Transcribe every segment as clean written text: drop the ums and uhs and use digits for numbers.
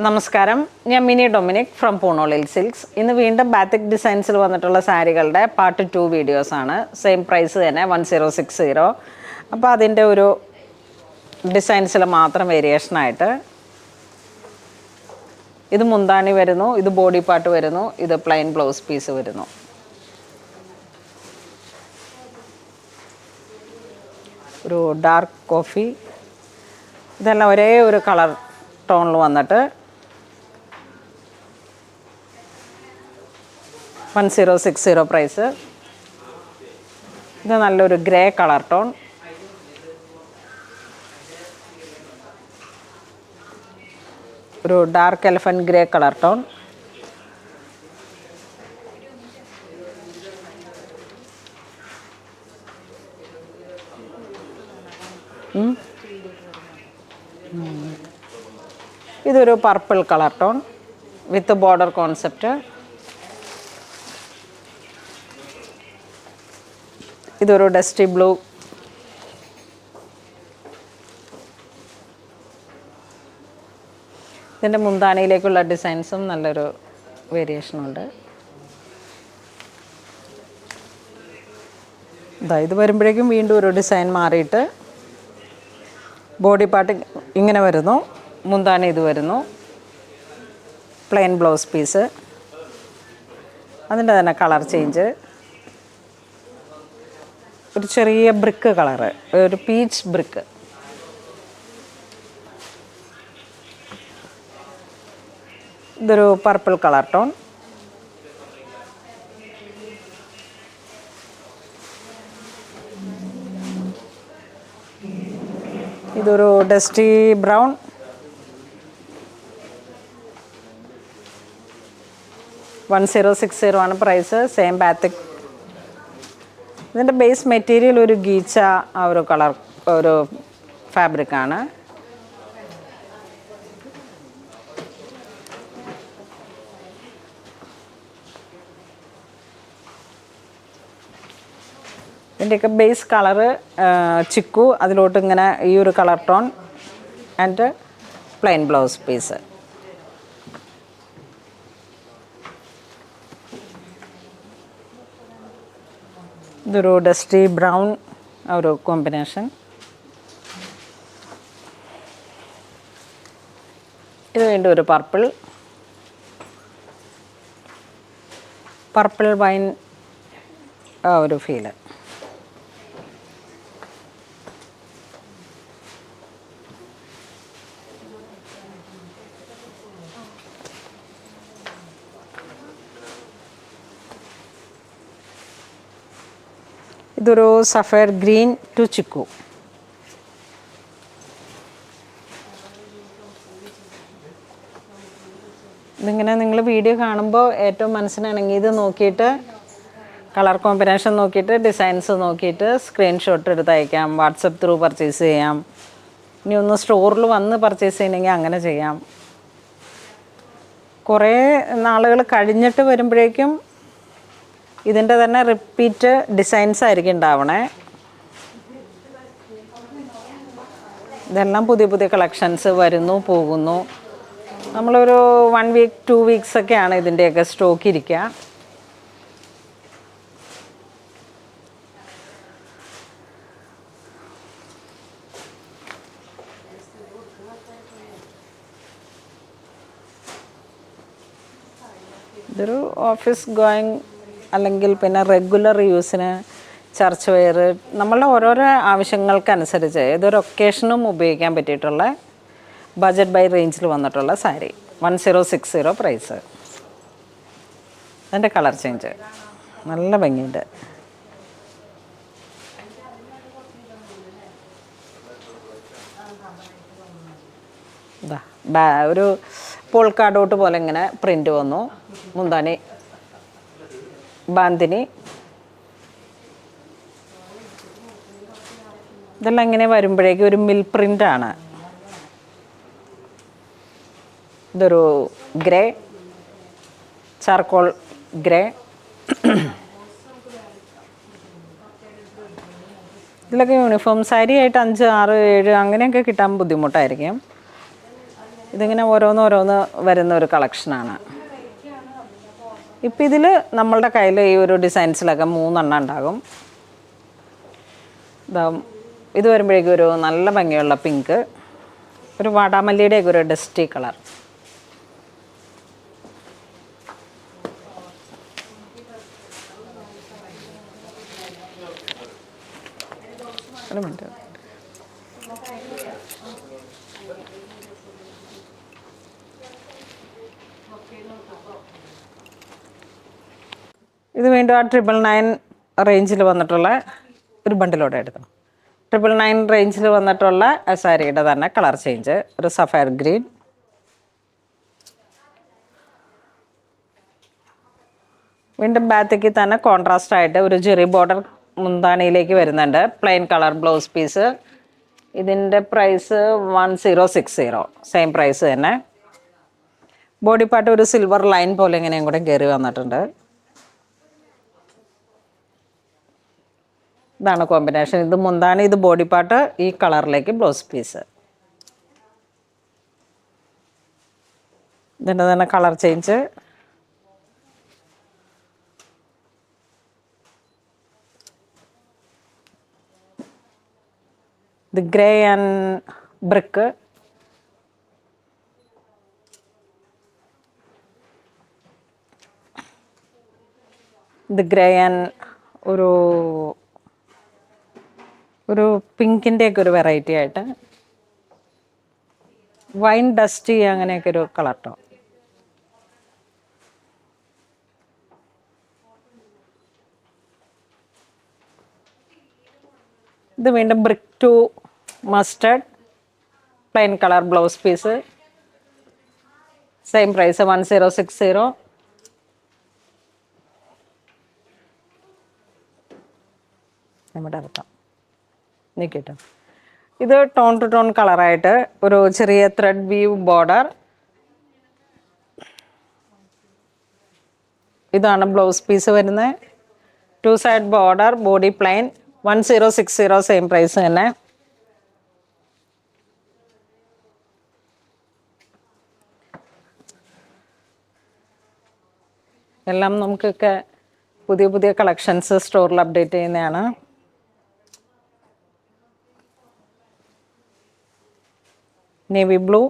നമസ്കാരം, ഞാൻ mini Dominic from പൂണോളിൽ silks. ഇന്ന് വീണ്ടും ബാത്തിക് ഡിസൈൻസിൽ വന്നിട്ടുള്ള സാരികളുടെ പാർട്ട് 2 വീഡിയോസാണ്. സെയിം പ്രൈസ് തന്നെ 1060. അപ്പോൾ അതിൻ്റെ ഒരു ഡിസൈൻസിൽ മാത്രം വേരിയേഷനായിട്ട് ഇത് മുന്താണി വരുന്നു, ഇത് ബോഡി പാർട്ട് വരുന്നു, ഇത് പ്ലെയിൻ ബ്ലൗസ് പീസ് വരുന്നു. ഒരു ഡാർക്ക് കോഫി, ഇതെല്ലാം ഒരേ ഒരു കളർ ടോണിൽ വന്നിട്ട് 1060 പ്രൈസ്. ഇത് നല്ലൊരു ഗ്രേ കളർ ടോൺ, ഒരു dark elephant grey colour tone. ഇതൊരു purple colour tone with border concept. ഇതൊരു ഡസ്റ്റി ബ്ലൂ. ഇതിൻ്റെ മുന്താണിയിലേക്കുള്ള ഡിസൈൻസും നല്ലൊരു വേരിയേഷനുണ്ട്. ഇത് വരുമ്പോഴേക്കും വീണ്ടും ഒരു ഡിസൈൻ മാറിയിട്ട് ബോഡി പാർട്ട് ഇങ്ങനെ വരുന്നു, മുന്താണി ഇത് വരുന്നു, പ്ലെയിൻ ബ്ലൗസ് പീസ്, അതിൻ്റെ തന്നെ കളർ ചേഞ്ച്. ഒരു ചെറിയ ബ്രിക്ക് കളറ്, ഒരു പീച്ച് ബ്രിക്ക്. ഇതൊരു പർപ്പിൾ കളർ ടോൺ. ഇതൊരു ഡസ്റ്റി ബ്രൗൺ. $1060 ആണ് പ്രൈസ്. Same batik. ഇതിൻ്റെ ബേസ് മെറ്റീരിയൽ ഒരു ഗീച്ച ആ ഒരു കളർ ഒരു ഫാബ്രിക്കാണ്. ഇതിൻ്റെയൊക്കെ ബേസ് കളറ് ചിക്കു, അതിലോട്ട് ഇങ്ങനെ ഈ ഒരു colour tone and plain blouse piece. ഇതൊരു ഡസ്റ്റി ബ്രൗൺ ഒരു കോമ്പിനേഷൻ. ഇത് വീണ്ടും ഒരു പർപ്പിൾ വൈൻ ആ ഒരു ഫീല്. ഇതൊരു സഫയർ ഗ്രീൻ ടു ചിക്കു. ഇതിങ്ങനെ നിങ്ങൾ വീഡിയോ കാണുമ്പോൾ ഏറ്റവും മനസ്സിനാണെങ്കിൽ ഇത് നോക്കിയിട്ട് കളർ കോമ്പിനേഷൻ നോക്കിയിട്ട് ഡിസൈൻസ് നോക്കിയിട്ട് സ്ക്രീൻഷോട്ട് എടുത്ത് അയക്കാം. വാട്സപ്പ് ത്രൂ പർച്ചേസ് ചെയ്യാം. ഇനി ഒന്ന് സ്റ്റോറിൽ വന്ന് പർച്ചേസ് ചെയ്യണമെങ്കിൽ അങ്ങനെ ചെയ്യാം. കുറേ നാളുകൾ കഴിഞ്ഞിട്ട് വരുമ്പോഴേക്കും ഇതിൻ്റെ തന്നെ റിപ്പീറ്റ് ഡിസൈൻസ് ആയിരിക്കും ഉണ്ടാവണേ. ഇതെല്ലാം പുതിയ പുതിയ കളക്ഷൻസ് വരുന്നു പോകുന്നു. നമ്മളൊരു 1 വീക്ക് 2 വീക്സൊക്കെയാണ് ഇതിൻ്റെയൊക്കെ സ്റ്റോക്ക് ഇരിക്കുക. ഇതൊരു ഓഫീസ് ഗോയിങ് അല്ലെങ്കിൽ പിന്നെ റെഗുലർ യൂസിന് ചർച്ച് വെയർ, നമ്മളുടെ ഓരോരോ ആവശ്യങ്ങൾക്കനുസരിച്ച് ഏതൊരു ഒക്കേഷനും ഉപയോഗിക്കാൻ പറ്റിയിട്ടുള്ള ബജറ്റ് ബൈ റേഞ്ചിൽ വന്നിട്ടുള്ള സാരി. 1060 പ്രൈസ്. അതിൻ്റെ കളർ ചേഞ്ച് നല്ല ഭംഗിയുണ്ട്. ഒരു പോൾക്കാഡോട്ട് പോലെ ഇങ്ങനെ പ്രിൻ്റ് വന്നു. മുന്താണി ബാന്തിനി. ഇതെല്ലാം ഇങ്ങനെ വരുമ്പോഴേക്കും ഒരു മിൽ പ്രിൻ്റാണ്. ഇതൊരു ഗ്രേ, ചാർക്കോൾ ഗ്രേ. ഇതിലൊക്കെ യൂണിഫോം സാരി ആയിട്ട് 5, 6, 7 അങ്ങനെയൊക്കെ കിട്ടാൻ ബുദ്ധിമുട്ടായിരിക്കും. ഇതിങ്ങനെ ഓരോന്നോരോന്ന് വരുന്ന ഒരു കളക്ഷനാണ്. ഇപ്പം ഇതിൽ നമ്മളുടെ കയ്യിൽ ഈ ഒരു ഡിസൈൻസിലൊക്കെ 3 എണ്ണം ഉണ്ടാകും. ഇത് വരുമ്പോഴേക്കും ഒരു നല്ല ഭംഗിയുള്ള പിങ്ക്, ഒരു വാടാമല്ലിയുടെയൊക്കെ ഒരു ഡസ്റ്റി കളർ. ഒരു മിനിറ്റ്. ഇത് വീണ്ടും ആ 999 റേഞ്ചിൽ വന്നിട്ടുള്ള ഒരു ബണ്ടിലോടെ എടുക്കണം. 999 റേഞ്ചിൽ വന്നിട്ടുള്ള ആ സാരിയുടെ തന്നെ കളർ ചേഞ്ച്, ഒരു സഫയർ ഗ്രീൻ. വീണ്ടും ബാത്തിക്ക് തന്നെ കോൺട്രാസ്റ്റ് ആയിട്ട് ഒരു ജെറി ബോർഡർ മുന്താണിയിലേക്ക് വരുന്നുണ്ട്. Plain colour blouse piece. ഇതിൻ്റെ പ്രൈസ് 1060, സെയിം പ്രൈസ് തന്നെ. ബോഡി പാർട്ട് ഒരു സിൽവർ ലൈൻ പോലെ ഇങ്ങനെയും കൂടെ കയറി വന്നിട്ടുണ്ട്. ഇതാണ് കോമ്പിനേഷൻ. ഇത് മുന്താണി, ഇത് ബോഡി പാർട്ട്, ഈ കളറിലേക്ക് ബ്ലൗസ് പീസ്. ഇതിൻ്റെ തന്നെ കളർ ചേഞ്ച്. ഇത് ഗ്രേ ആൻഡ് ബ്രിക്ക്. ഇത് ഗ്രേ ആൻഡ് ഒരു പിങ്കിൻ്റെയൊക്കെ ഒരു വെറൈറ്റി ആയിട്ട് വൈൻ ഡസ്റ്റി അങ്ങനെയൊക്കെ ഒരു കളർ ടോൺ. ഇത് വീണ്ടും brick to mustard, plain colour blouse piece, same price 1060. നമ്മുടെ അർത്ഥം നിൽക്കട്ടോ. ഇത് ടോൺ ടു ടോൺ കളറായിട്ട് ഒരു ചെറിയ ത്രെഡ് വീവ് ബോർഡർ. ഇതാണ് ബ്ലൗസ് പീസ് വരുന്നത്. 2 side border, body plain. 1060, same price തന്നെ. എല്ലാം നമുക്കൊക്കെ പുതിയ പുതിയ കളക്ഷൻസ് സ്റ്റോറിൽ അപ്ഡേറ്റ് ചെയ്യുന്നതാണ്. നേവി ബ്ലൂ,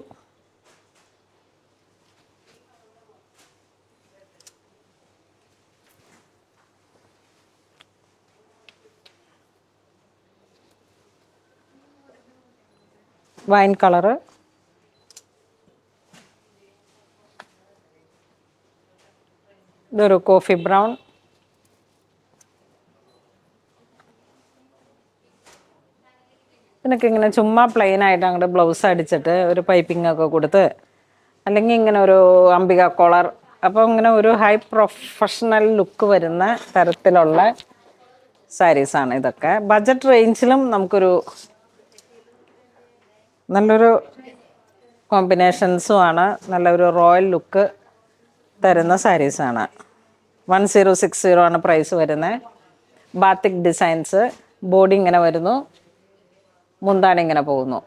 വൈൻ കളറ്, ഇതൊരു കോഫി ബ്രൗൺ, ഇതിനൊക്കെ ഇങ്ങനെ ചുമ്മാ പ്ലെയിൻ ആയിട്ട് അങ്ങോട്ട് ബ്ലൗസ് അടിച്ചിട്ട് ഒരു പൈപ്പിംഗ് ഒക്കെ കൊടുത്ത്, അല്ലെങ്കിൽ ഇങ്ങനെ ഒരു അംബിക കോളർ, അപ്പോൾ ഇങ്ങനെ ഒരു ഹൈ പ്രൊഫഷണൽ ലുക്ക് വരുന്ന തരത്തിലുള്ള സാരീസാണ് ഇതൊക്കെ. ബഡ്ജറ്റ് റേഞ്ചിലും നമുക്കൊരു നല്ലൊരു കോമ്പിനേഷൻസും ആണ്, നല്ലൊരു റോയൽ ലുക്ക് തരുന്ന സാരീസാണ്. 1060 ആണ് പ്രൈസ് വരുന്നത്. ബാത്തിക് ഡിസൈൻസ്, ബോഡി ഇങ്ങനെ വരുന്നു, മുന്താണി ഇങ്ങനെ പോകുന്നു.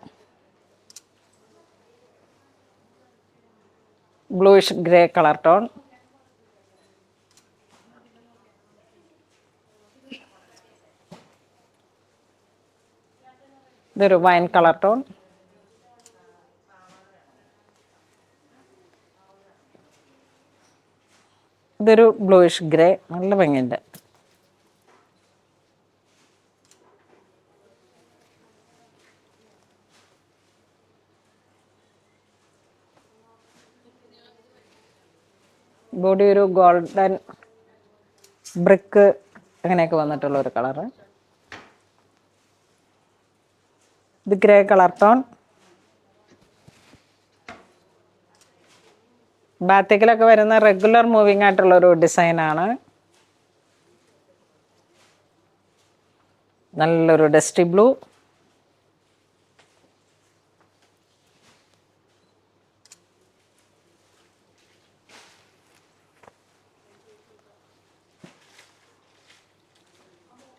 Bluish grey colour tone. ഇതൊരു വൈൻ കളർ ടോൺ. ഇതൊരു ബ്ലൂയിഷ് ഗ്രേ, നല്ല ഭംഗിയുണ്ട്. ബോഡി ഒരു ഗോൾഡൻ ബ്രിക്ക് അങ്ങനെയൊക്കെ വന്നിട്ടുള്ള ഒരു കളറ്. ഇത് ഗ്രേ കളർ ടോൺ. ബാത്തിക്കിലൊക്കെ വരുന്ന റെഗുലർ മൂവിങ് ആയിട്ടുള്ളൊരു ഡിസൈനാണ്. നല്ലൊരു ഡസ്റ്റി ബ്ലൂ.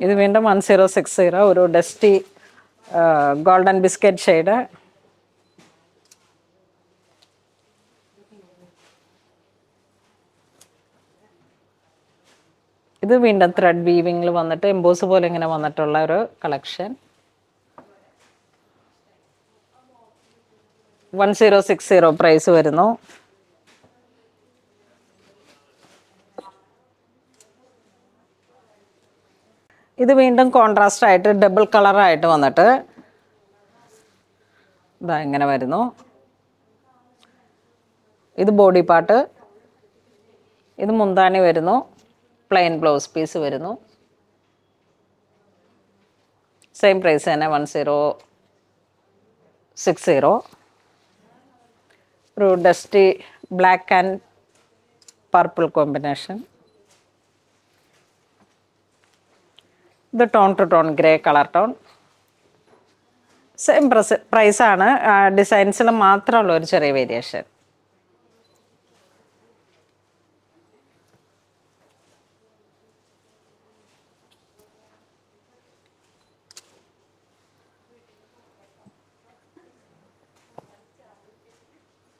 ഇത് വീണ്ടും 1060, ഒരു ഡസ്റ്റി ഗോൾഡൻ ബിസ്ക്കറ്റ് ഷെയ്ഡ്. ഇത് വീണ്ടും ത്രെഡ് വീവിങ്ങിൽ വന്നിട്ട് എംബോസ് പോലെ ഇങ്ങനെ വന്നിട്ടുള്ള ഒരു കളക്ഷൻ. 1060 പ്രൈസ് വരുന്നു. ഇത് വീണ്ടും കോൺട്രാസ്റ്റ് ആയിട്ട് ഡബിൾ കളറായിട്ട് വന്നിട്ട് ഇതാ ഇങ്ങനെ വരുന്നു. ഇത് ബോഡി പാർട്ട്, ഇത് മുന്താണി വരുന്നു, പ്ലെയിൻ ബ്ലൗസ് പീസ് വരുന്നു. സെയിം പ്രൈസ് തന്നെ 1060. ഒരു dusty black and purple combination. ഇത് tone to tone grey colour tone. Same പ്രൈസാണ്, ഡിസൈൻസിൽ മാത്രമുള്ള ഒരു ചെറിയ വേരിയേഷൻ.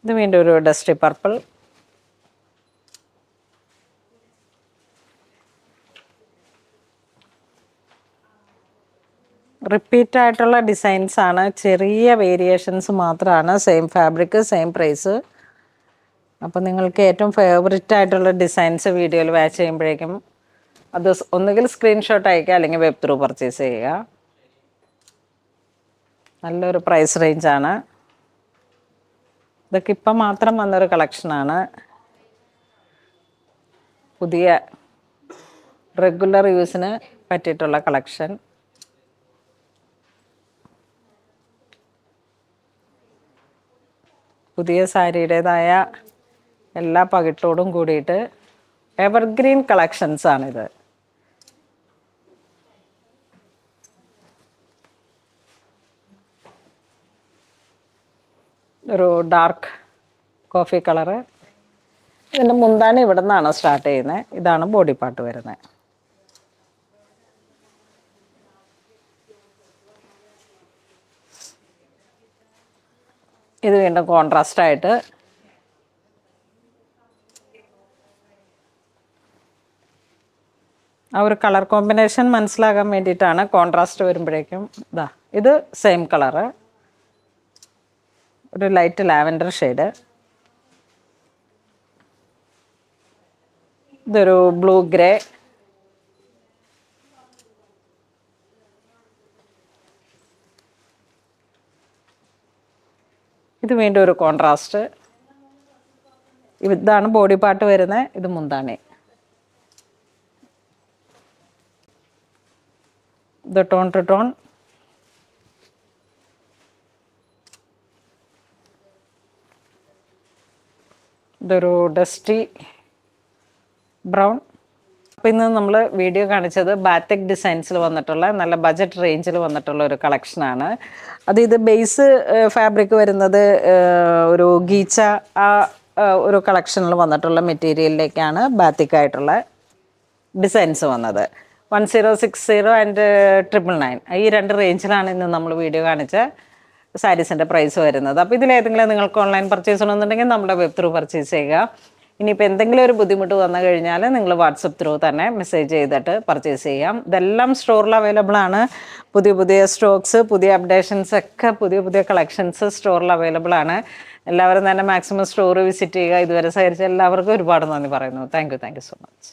ഇത് വീണ്ടും ഒരു ഡസ്റ്റി പർപ്പിൾ. റിപ്പീറ്റ് ആയിട്ടുള്ള ഡിസൈൻസ് ആണ്, ചെറിയ വേരിയേഷൻസ് മാത്രമാണ്. Same fabric, same price. അപ്പോൾ നിങ്ങൾക്ക് ഏറ്റവും ഫേവററ്റ് ആയിട്ടുള്ള ഡിസൈൻസ് വീഡിയോയിൽ വാച്ച് ചെയ്യുമ്പോഴേക്കും അത് ഒന്നുകിൽ സ്ക്രീൻഷോട്ട് അയക്കുക അല്ലെങ്കിൽ വെബ് ത്രൂ പർച്ചേസ് ചെയ്യുക. നല്ലൊരു പ്രൈസ് റേഞ്ചാണ്. ഇതൊക്കെ ഇപ്പം മാത്രം വന്നൊരു കളക്ഷനാണ്. പുതിയ റെഗുലർ യൂസിന് പറ്റിയിട്ടുള്ള കളക്ഷൻ. പുതിയ സാരിയുടേതായ എല്ലാ പകിട്ടോടും കൂടിയിട്ട് എവർഗ്രീൻ കളക്ഷൻസാണിത്. ഒരു ഡാർക്ക് കോഫി കളറ്. ഇതിൻ്റെ മുന്താണി ഇവിടെ നിന്നാണ് സ്റ്റാർട്ട് ചെയ്യുന്നത്. ഇതാണ് ബോഡി പാർട്ട് വരുന്നത്. ഇത് വീണ്ടും കോൺട്രാസ്റ്റായിട്ട് ആ ഒരു കളർ കോമ്പിനേഷൻ മനസ്സിലാകാൻ വേണ്ടിയിട്ടാണ് കോൺട്രാസ്റ്റ് വരുമ്പോഴേക്കും. ഇതാ ഇത് സെയിം കളറ്, ഒരു ലൈറ്റ് ലാവൻഡർ ഷെയ്ഡ്. ഇതൊരു ബ്ലൂ ഗ്രേ. ഇത് വീണ്ടും ഒരു കോൺട്രാസ്റ്റ്. ഇതാണ് ബോഡി പാർട്ട് വരുന്നത്. ഇത് മുന്താണി. ഇത് ടോൺ ടു ടോൺ. ഇതൊരു ഡസ്റ്റി ബ്രൗൺ. അപ്പോൾ ഇന്ന് നമ്മൾ വീഡിയോ കാണിച്ചത് ബാറ്റിക് ഡിസൈൻസിൽ വന്നിട്ടുള്ള നല്ല ബജറ്റ് റേഞ്ചിൽ വന്നിട്ടുള്ള ഒരു കളക്ഷനാണ്. ഇത് ബേസ് ഫാബ്രിക് വരുന്നത് ഒരു ഗീച്ച ആ ഒരു കളക്ഷനിൽ വന്നിട്ടുള്ള മെറ്റീരിയലിലേക്കാണ് ബാത്തിക്കായിട്ടുള്ള ഡിസൈൻസ് വന്നത്. 1060 ആൻഡ് 999 ഈ രണ്ട് റേഞ്ചിലാണ് ഇന്ന് നമ്മൾ വീഡിയോ കാണിച്ച സാരീസിൻ്റെ പ്രൈസ് വരുന്നത്. അപ്പോൾ ഇതിലേതെങ്കിലും നിങ്ങൾക്ക് ഓൺലൈൻ പർച്ചേസ് ചെയ്യണമെന്നുണ്ടെങ്കിൽ നമ്മുടെ വെബ് ത്രൂ പർച്ചേസ് ചെയ്യുക. ഇനിയിപ്പോൾ എന്തെങ്കിലും ഒരു ബുദ്ധിമുട്ട് വന്നു കഴിഞ്ഞാൽ നിങ്ങൾ വാട്സപ്പ് ത്രൂ തന്നെ മെസ്സേജ് ചെയ്തിട്ട് പർച്ചേസ് ചെയ്യാം. ഇതെല്ലാം സ്റ്റോറിൽ അവൈലബിൾ ആണ്. പുതിയ പുതിയ സ്റ്റോക്സ്, പുതിയ അപ്ഡേഷൻസ് ഒക്കെ, പുതിയ പുതിയ കളക്ഷൻസ് സ്റ്റോറിൽ അവൈലബിൾ ആണ്. എല്ലാവരും തന്നെ മാക്സിമം സ്റ്റോർ വിസിറ്റ് ചെയ്യുക. ഇതുവരെ സഹകരിച്ച എല്ലാവർക്കും ഒരുപാട് നന്ദി പറയുന്നു. Thank you so much.